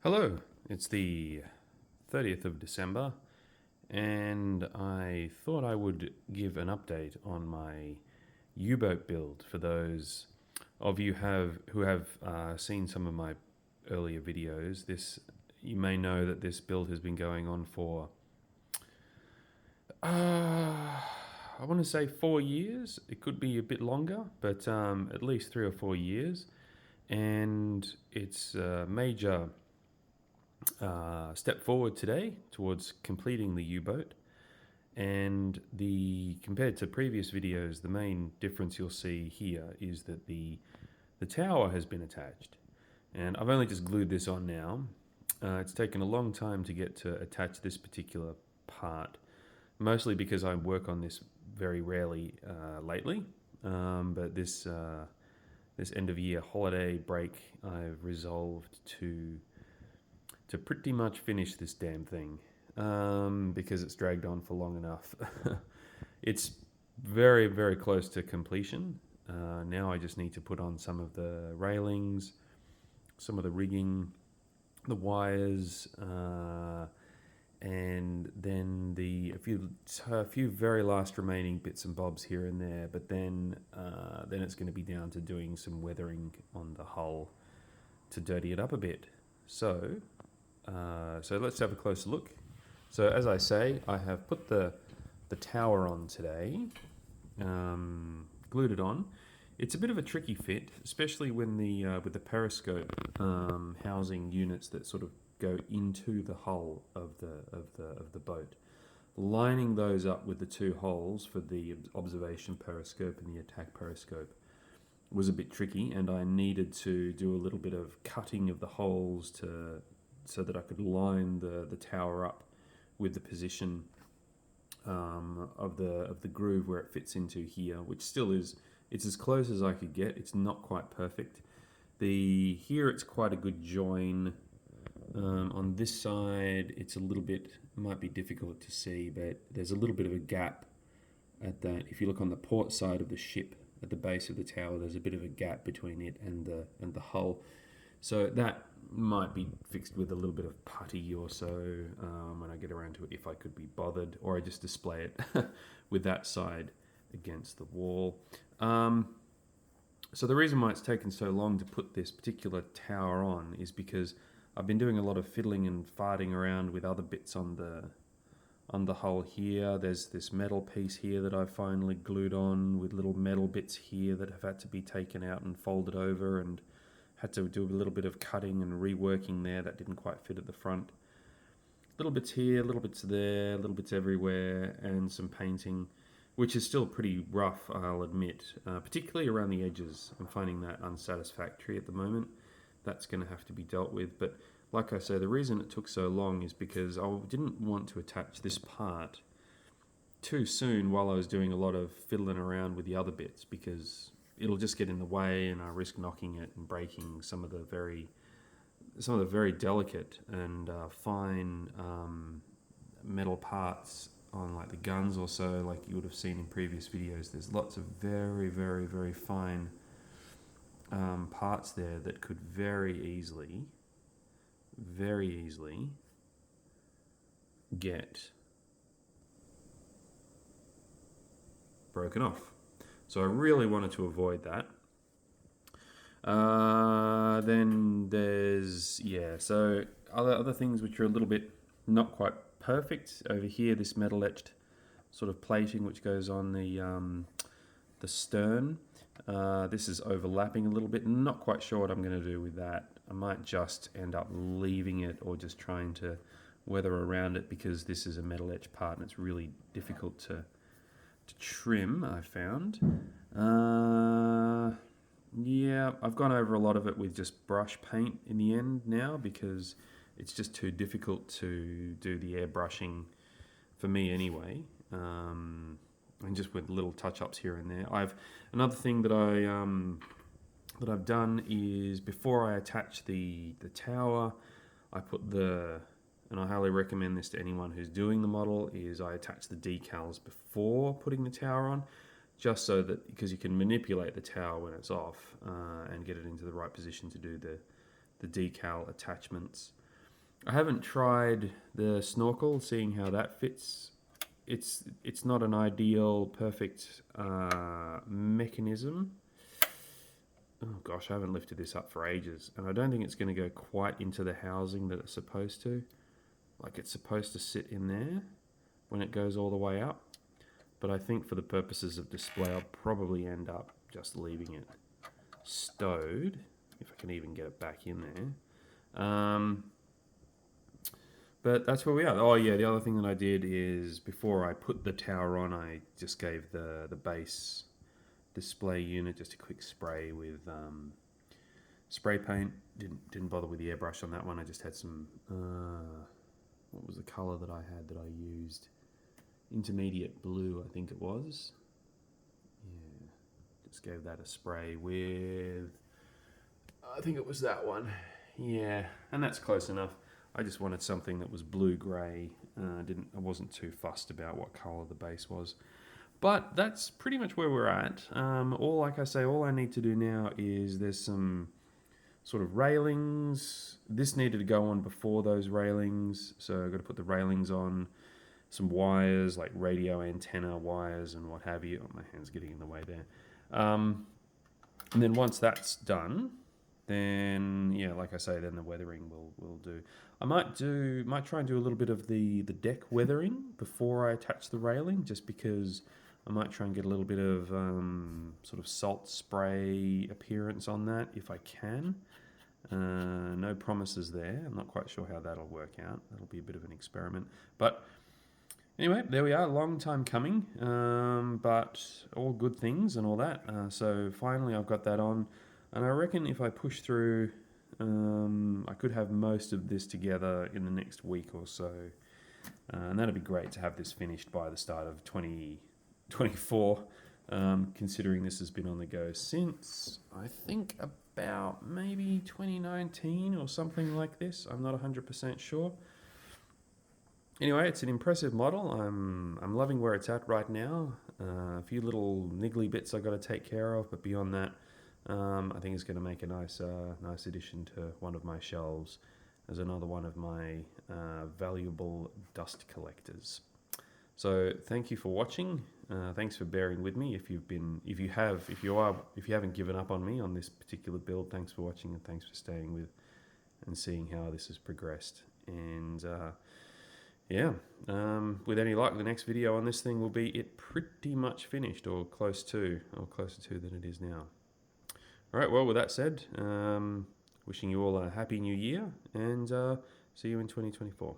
Hello, it's the 30th of December, and I thought I would give an update on my U-boat build for those of you who have seen some of my earlier videos. You may know that this build has been going on for I want to say 4 years. It could be a bit longer, but at least 3 or 4 years, and it's a major step forward today towards completing the U-boat. And compared to previous videos, the main difference you'll see here is that the tower has been attached. And I've only just glued this on now. It's taken a long time to get to attach this particular part, mostly because I work on this very rarely lately. But this end of year holiday break, I've resolved to pretty much finish this damn thing, because it's dragged on for long enough. It's very, very close to completion. Now I just need to put on some of the railings, some of the rigging, the wires, and then a few very last remaining bits and bobs here and there. But then it's going to be down to doing some weathering on the hull to dirty it up a bit. So let's have a closer look. So as I say, I have put the tower on today, glued it on. It's a bit of a tricky fit, especially when with the periscope housing units that sort of go into the hull of the boat. Lining those up with the two holes for the observation periscope and the attack periscope was a bit tricky, and I needed to do a little bit of cutting of the holes so that I could line the tower up with the position of the groove where it fits into here, which still it's as close as I could get. It's not quite perfect. Here it's quite a good join. On this side, it's a little bit, might be difficult to see, but there's a little bit of a gap at that. If you look on the port side of the ship, at the base of the tower, there's a bit of a gap between it and the hull. So that might be fixed with a little bit of putty or so when I get around to it, if I could be bothered, or I just display it with that side against the wall. So the reason why it's taken so long to put this particular tower on is because I've been doing a lot of fiddling and farting around with other bits on the hull here. There's this metal piece here that I finally glued on, with little metal bits here that have had to be taken out and folded over, and had to do a little bit of cutting and reworking there. That didn't quite fit at the front. Little bits here, little bits there, little bits everywhere, and some painting, which is still pretty rough, I'll admit, particularly around the edges. I'm finding that unsatisfactory at the moment. That's going to have to be dealt with. But like I say, the reason it took so long is because I didn't want to attach this part too soon while I was doing a lot of fiddling around with the other bits, because it'll just get in the way and I risk knocking it and breaking some of the very delicate and fine metal parts on, like, the guns or so, like you would have seen in previous videos. There's lots of very, very, very fine parts there that could very easily get broken off. So I really wanted to avoid that. Then there's, so other things which are a little bit not quite perfect over here. This metal etched sort of plating which goes on the stern. This is overlapping a little bit. Not quite sure what I'm going to do with that. I might just end up leaving it, or just trying to weather around it, because this is a metal etched part and it's really difficult to trim, I found. Yeah, I've gone over a lot of it with just brush paint in the end now, because it's just too difficult to do the airbrushing for me anyway. And just with little touch-ups here and there. Another thing that I've done is, before I attach the tower, I put and I highly recommend this to anyone who's doing the model, is I attach the decals before putting the tower on, just so that, because you can manipulate the tower when it's off and get it into the right position to do the decal attachments. I haven't tried the snorkel, seeing how that fits. It's not an ideal, perfect mechanism. Oh gosh, I haven't lifted this up for ages, and I don't think it's going to go quite into the housing that it's supposed to. Like it's supposed to sit in there when it goes all the way up. But I think for the purposes of display, I'll probably end up just leaving it stowed, if I can even get it back in there. But that's where we are. Oh yeah, the other thing that I did is before I put the tower on, I just gave the base display unit just a quick spray with spray paint. Didn't bother with the airbrush on that one. I just had some what was the color that I had that I used? Intermediate blue, I think it was. Yeah, just gave that a spray with, I think it was that one. Yeah, and that's close enough. I just wanted something that was blue-grey. I wasn't too fussed about what colour the base was. But that's pretty much where we're at. All I need to do now is there's some sort of railings. This needed to go on before those railings, so I've got to put the railings on. Some wires, like radio antenna wires and what have you. Oh, my hand's getting in the way there. And then once that's done, then yeah, like I say, then the weathering will do. I might try and do a little bit of the deck weathering before I attach the railing, just because I might try and get a little bit of sort of salt spray appearance on that if I can. No promises there. I'm not quite sure how that'll work out. That'll be a bit of an experiment. But anyway, there we are. Long time coming, but all good things and all that. So finally I've got that on. And I reckon if I push through, I could have most of this together in the next week or so. And that'd be great to have this finished by the start of 2024, considering this has been on the go since, I think, about maybe 2019 or something like this. I'm not 100% sure. Anyway, it's an impressive model. I'm loving where it's at right now. A few little niggly bits I got to take care of, but beyond that, I think it's going to make a nice addition to one of my shelves as another one of my valuable dust collectors. So thank you for watching. Thanks for bearing with me. If you haven't given up on me on this particular build, thanks for watching and thanks for staying with and seeing how this has progressed. And yeah, with any luck, the next video on this thing will be it pretty much finished, or closer to than it is now. All right, well, with that said, wishing you all a happy new year, and see you in 2024.